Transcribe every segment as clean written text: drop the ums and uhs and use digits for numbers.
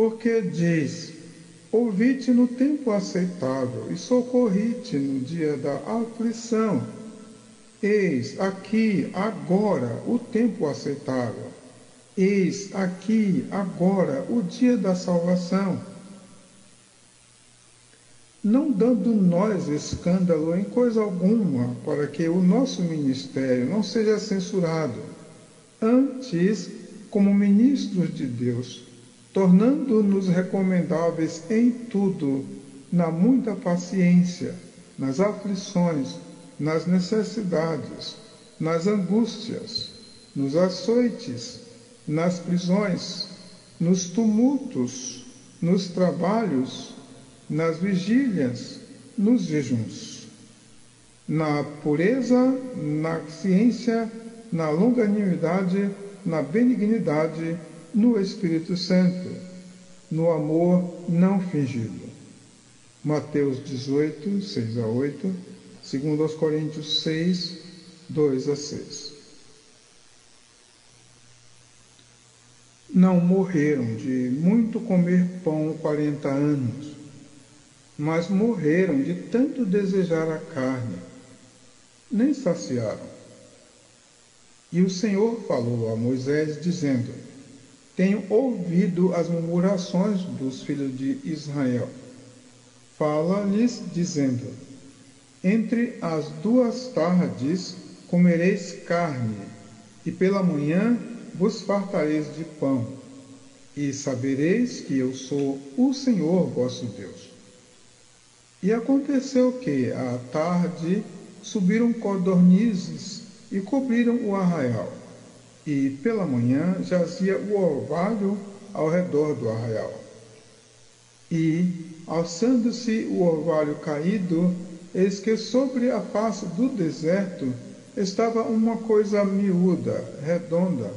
Porque diz: ouvi-te no tempo aceitável e socorri-te no dia da aflição. Eis aqui, agora, o tempo aceitável. Eis aqui, agora, o dia da salvação. Não dando nós escândalo em coisa alguma, para que o nosso ministério não seja censurado. Antes, como ministros de Deus, tornando-nos recomendáveis em tudo, na muita paciência, nas aflições, nas necessidades, nas angústias, nos açoites, nas prisões, nos tumultos, nos trabalhos, nas vigílias, nos jejuns, na pureza, na ciência, na longanimidade, na benignidade, no Espírito Santo, no amor não fingido. Mateus 18, 6 a 8, 2 Coríntios 6, 2 a 6. Não morreram de muito comer pão 40 anos, mas morreram de tanto desejar a carne, nem saciaram. E o Senhor falou a Moisés, dizendo: tenho ouvido as murmurações dos filhos de Israel. Fala-lhes, dizendo: entre as 2 tardes comereis carne, e pela manhã vos fartareis de pão, e sabereis que eu sou o Senhor vosso Deus. E aconteceu que, à tarde, subiram codornizes e cobriram o arraial, e pela manhã jazia o orvalho ao redor do arraial. E, alçando-se o orvalho caído, eis que sobre a face do deserto estava uma coisa miúda, redonda,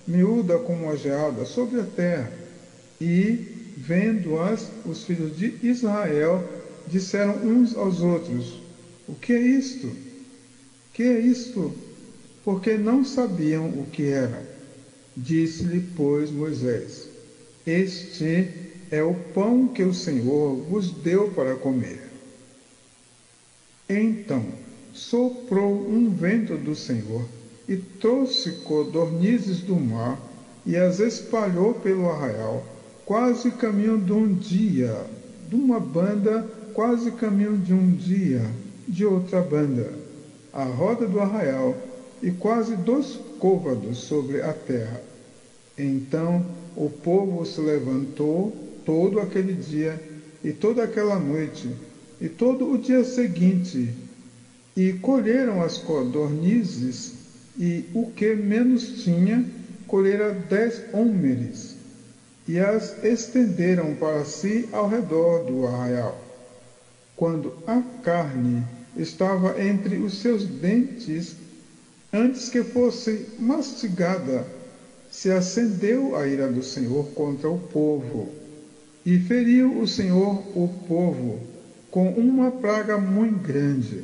miúda como a geada sobre a terra. E, vendo-as, os filhos de Israel disseram uns aos outros: o que é isto? Que é isto? Porque não sabiam o que era. Disse-lhe, pois, Moisés: este é o pão que o Senhor vos deu para comer. Então soprou um vento do Senhor e trouxe codornizes do mar e as espalhou pelo arraial, quase caminho de um dia, de uma banda, quase caminho de um dia, de outra banda, à roda do arraial, e quase 2 côvados sobre a terra. Então o povo se levantou todo aquele dia, e toda aquela noite, e todo o dia seguinte, e colheram as codornizes, e o que menos tinha, colhera 10 hômeres, e as estenderam para si ao redor do arraial. Quando a carne estava entre os seus dentes, antes que fosse mastigada, se acendeu a ira do Senhor contra o povo, e feriu o Senhor o povo com uma praga muito grande,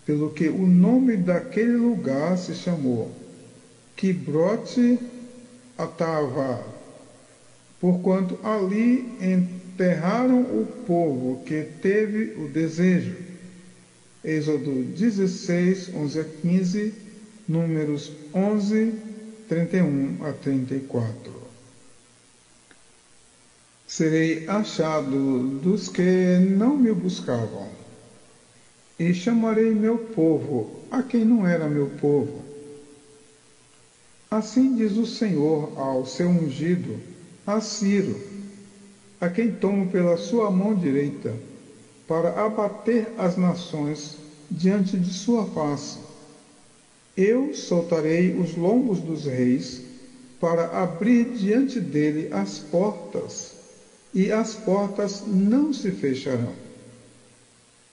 pelo que o nome daquele lugar se chamou Quibrote Atava, porquanto ali enterraram o povo que teve o desejo. Êxodo 16, 11 a 15, Números 11, 31 a 34. Serei achado dos que não me buscavam, e chamarei meu povo a quem não era meu povo. Assim diz o Senhor ao seu ungido, a Ciro, a quem tomo pela sua mão direita, para abater as nações diante de sua face. Eu soltarei os lombos dos reis, para abrir diante dele as portas, e as portas não se fecharão.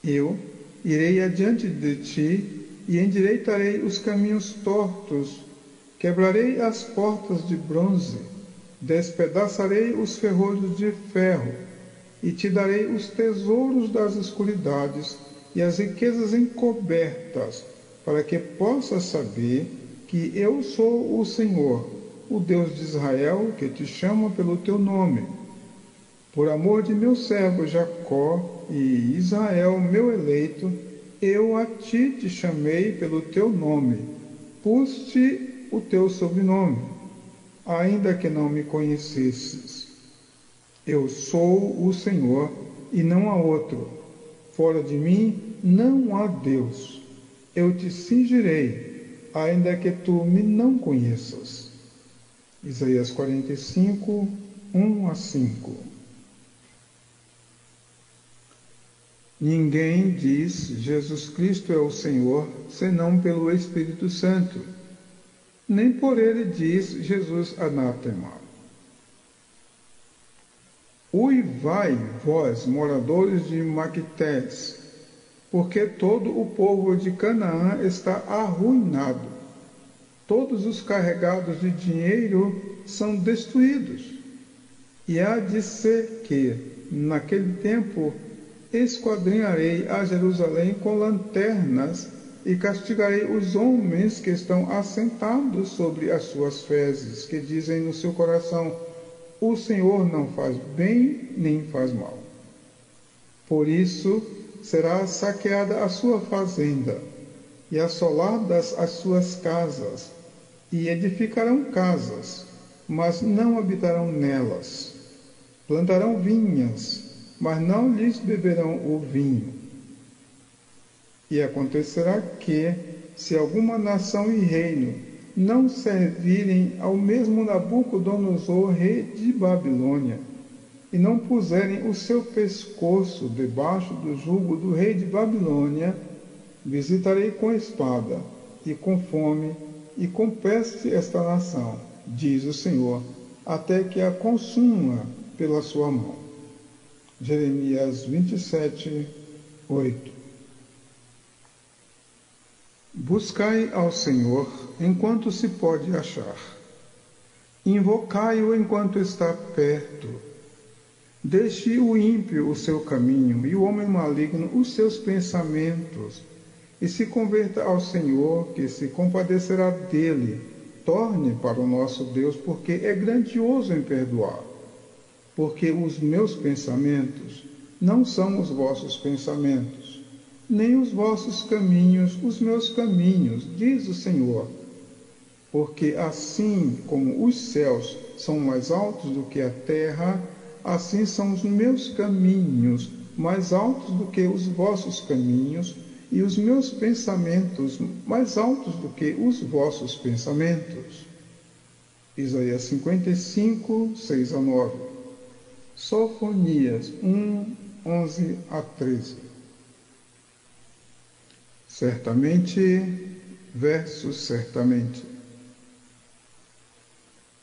Eu irei adiante de ti, e endireitarei os caminhos tortos, quebrarei as portas de bronze, despedaçarei os ferrolhos de ferro, e te darei os tesouros das escuridades e as riquezas encobertas, para que possas saber que eu sou o Senhor, o Deus de Israel, que te chama pelo teu nome. Por amor de meu servo Jacó e Israel, meu eleito, eu a ti te chamei pelo teu nome, pus-te o teu sobrenome, ainda que não me conhecesses. Eu sou o Senhor e não há outro. Fora de mim não há Deus. Eu te cingirei, ainda que tu me não conheças. Isaías 45, 1-5. Ninguém diz Jesus Cristo é o Senhor, senão pelo Espírito Santo. Nem por ele diz Jesus anátema. Uivai, vós, moradores de Maquetés, porque todo o povo de Canaã está arruinado. Todos os carregados de dinheiro são destruídos. E há de ser que, naquele tempo, esquadrinharei a Jerusalém com lanternas e castigarei os homens que estão assentados sobre as suas fezes, que dizem no seu coração: o Senhor não faz bem nem faz mal. Por isso será saqueada a sua fazenda e assoladas as suas casas, e edificarão casas, mas não habitarão nelas. Plantarão vinhas, mas não lhes beberão o vinho. E acontecerá que, se alguma nação e reino não servirem ao mesmo Nabucodonosor, rei de Babilônia, e não puserem o seu pescoço debaixo do jugo do rei de Babilônia, visitarei com espada, e com fome, e com peste esta nação, diz o Senhor, até que a consuma pela sua mão. Jeremias 27, 8. Buscai ao Senhor enquanto se pode achar. Invocai-o enquanto está perto. Deixe o ímpio o seu caminho e o homem maligno os seus pensamentos, e se converta ao Senhor, que se compadecerá dele. Torne para o nosso Deus, porque é grandioso em perdoar. Porque os meus pensamentos não são os vossos pensamentos, nem os vossos caminhos os meus caminhos, diz o Senhor. Porque assim como os céus são mais altos do que a terra, assim são os meus caminhos mais altos do que os vossos caminhos, e os meus pensamentos mais altos do que os vossos pensamentos. Isaías 55, 6-9. Sofonias 1, 11-13. Certamente, versus certamente.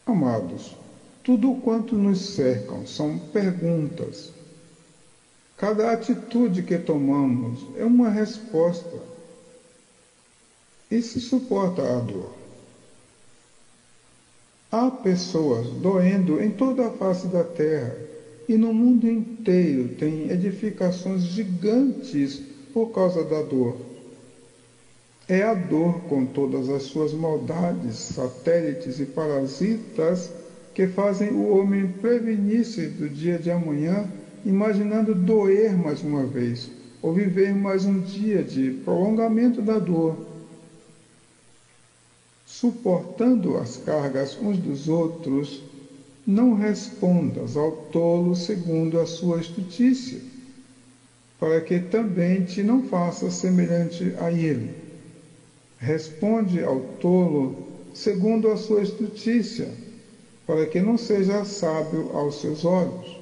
Amados, tudo quanto nos cercam são perguntas. Cada atitude que tomamos é uma resposta. E se suporta a dor? Há pessoas doendo em toda a face da terra, e no mundo inteiro tem edificações gigantes por causa da dor. É a dor com todas as suas maldades, satélites e parasitas que fazem o homem prevenir-se do dia de amanhã, imaginando doer mais uma vez, ou viver mais um dia de prolongamento da dor. Suportando as cargas uns dos outros, não respondas ao tolo segundo a sua estutícia, para que também te não faça semelhante a ele. Responde ao tolo segundo a sua estutícia, para que não seja sábio aos seus olhos.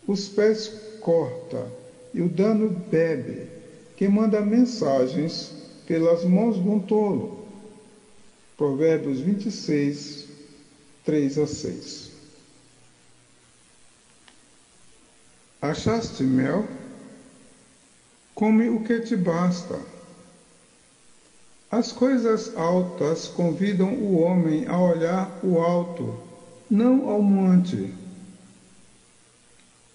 Os pés corta e o dano bebe, que manda mensagens pelas mãos de um tolo. Provérbios 26, 3-6. Achaste mel? Come o que te basta. As coisas altas convidam o homem a olhar o alto, não ao monte.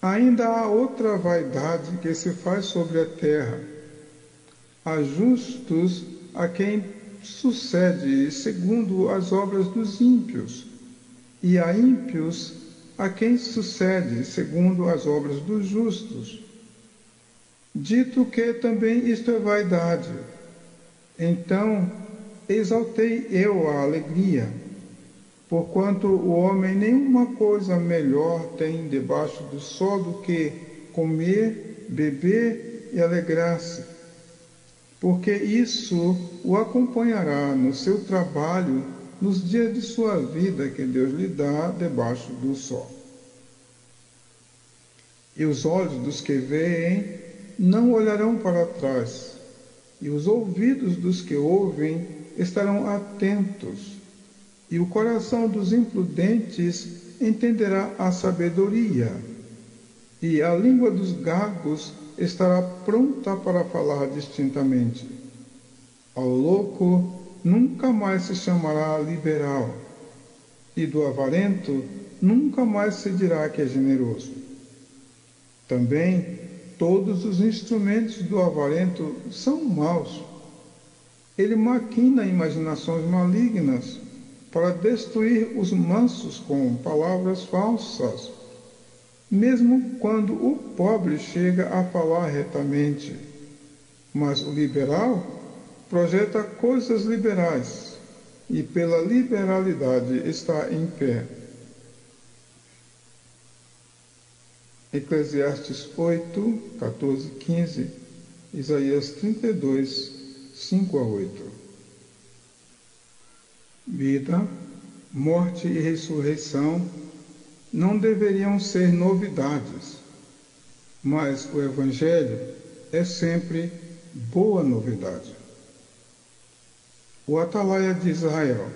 Ainda há outra vaidade que se faz sobre a terra. Há justos a quem sucede segundo as obras dos ímpios, e há ímpios a quem sucede segundo as obras dos justos. Dito que também isto é vaidade, então exaltei eu a alegria, porquanto o homem nenhuma coisa melhor tem debaixo do sol do que comer, beber e alegrar-se, porque isso o acompanhará no seu trabalho nos dias de sua vida que Deus lhe dá debaixo do sol. E os olhos dos que veem não olharão para trás, e os ouvidos dos que ouvem estarão atentos, e o coração dos imprudentes entenderá a sabedoria, e a língua dos gagos estará pronta para falar distintamente. Ao louco nunca mais se chamará liberal, e do avarento nunca mais se dirá que é generoso. Também todos os instrumentos do avarento são maus. Ele maquina imaginações malignas para destruir os mansos com palavras falsas, mesmo quando o pobre chega a falar retamente. Mas o liberal projeta coisas liberais e pela liberalidade está em pé. Eclesiastes 8, 14, 15, Isaías 32, 5 a 8. Vida, morte e ressurreição não deveriam ser novidades, mas o Evangelho é sempre boa novidade. O atalaia de Israel.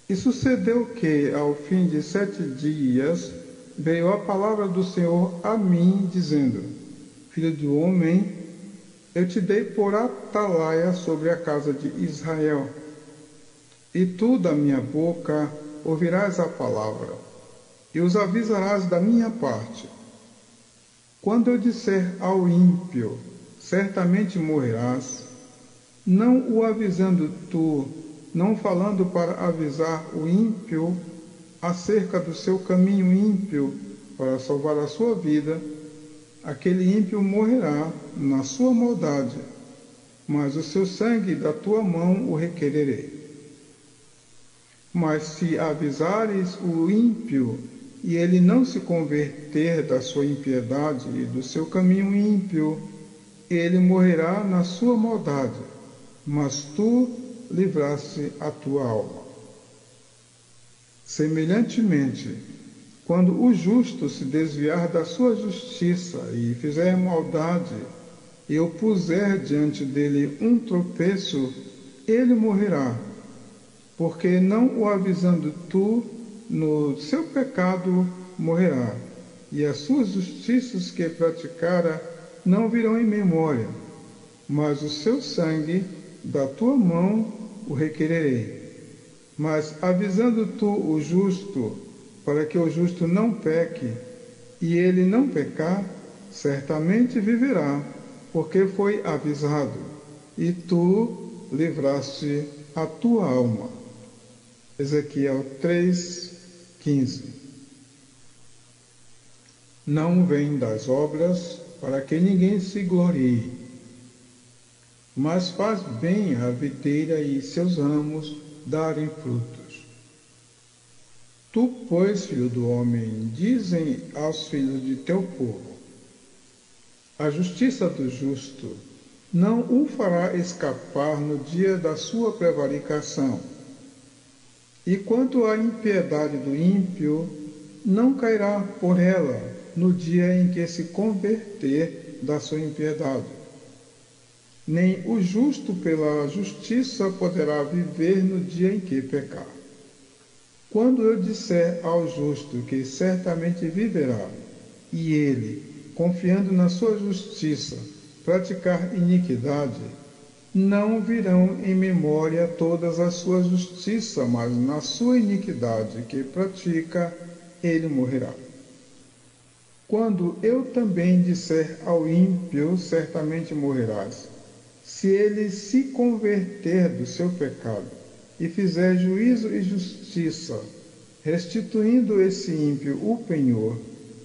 E sucedeu que, ao fim de 7 dias, veio a palavra do Senhor a mim, dizendo: Filho do homem, eu te dei por atalaia sobre a casa de Israel. E tu, da minha boca, ouvirás a palavra, e os avisarás da minha parte. Quando eu disser ao ímpio, certamente morrerás, não o avisando tu, não falando para avisar o ímpio acerca do seu caminho ímpio para salvar a sua vida, aquele ímpio morrerá na sua maldade, mas o seu sangue da tua mão o requererei. Mas se avisares o ímpio e ele não se converter da sua impiedade e do seu caminho ímpio, ele morrerá na sua maldade, mas tu livraste a tua alma. Semelhantemente, quando o justo se desviar da sua justiça e fizer maldade, e eu puser diante dele um tropeço, ele morrerá, porque não o avisando tu, no seu pecado morrerá, e as suas justiças que praticara não virão em memória, mas o seu sangue da tua mão o requererei. Mas avisando tu o justo, para que o justo não peque, e ele não pecar, certamente viverá, porque foi avisado, e tu livraste a tua alma. Ezequiel 3:15. Não vem das obras para que ninguém se glorie, mas faz bem a videira e seus ramos darem frutos. Tu, pois, filho do homem, dizem aos filhos de teu povo: a justiça do justo não o fará escapar no dia da sua prevaricação, e quanto à impiedade do ímpio, não cairá por ela no dia em que se converter da sua impiedade. Nem o justo pela justiça poderá viver no dia em que pecar. Quando eu disser ao justo que certamente viverá, e ele, confiando na sua justiça, praticar iniquidade, não virão em memória todas as suas justiças, mas na sua iniquidade que pratica, ele morrerá. Quando eu também disser ao ímpio, certamente morrerás, se ele se converter do seu pecado e fizer juízo e justiça, restituindo esse ímpio o penhor,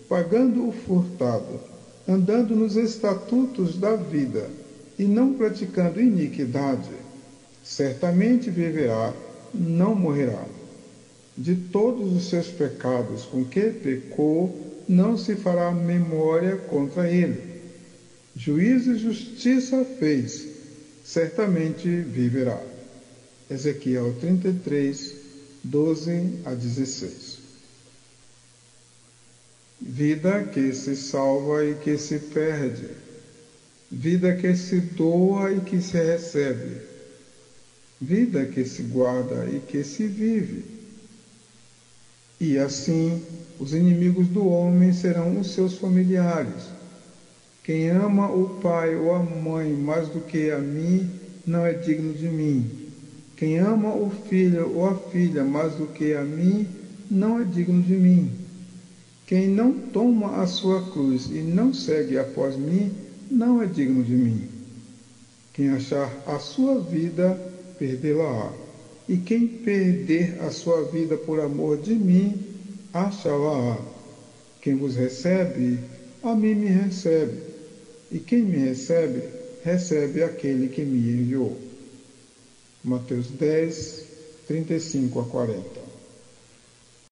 pagando o furtado, andando nos estatutos da vida e não praticando iniquidade, certamente viverá, não morrerá. De todos os seus pecados com que pecou, não se fará memória contra ele. Juízo e justiça fez, certamente viverá. Ezequiel 33, 12 a 16. Vida que se salva e que se perde. Vida que se doa e que se recebe. Vida que se guarda e que se vive. E assim, os inimigos do homem serão os seus familiares. Quem ama o pai ou a mãe mais do que a mim, não é digno de mim. Quem ama o filho ou a filha mais do que a mim, não é digno de mim. Quem não toma a sua cruz e não segue após mim, não é digno de mim. Quem achar a sua vida, perdê-la-á. E quem perder a sua vida por amor de mim, achá-la-á. Quem vos recebe, a mim me recebe. E quem me recebe, recebe aquele que me enviou. Mateus 10, 35 a 40.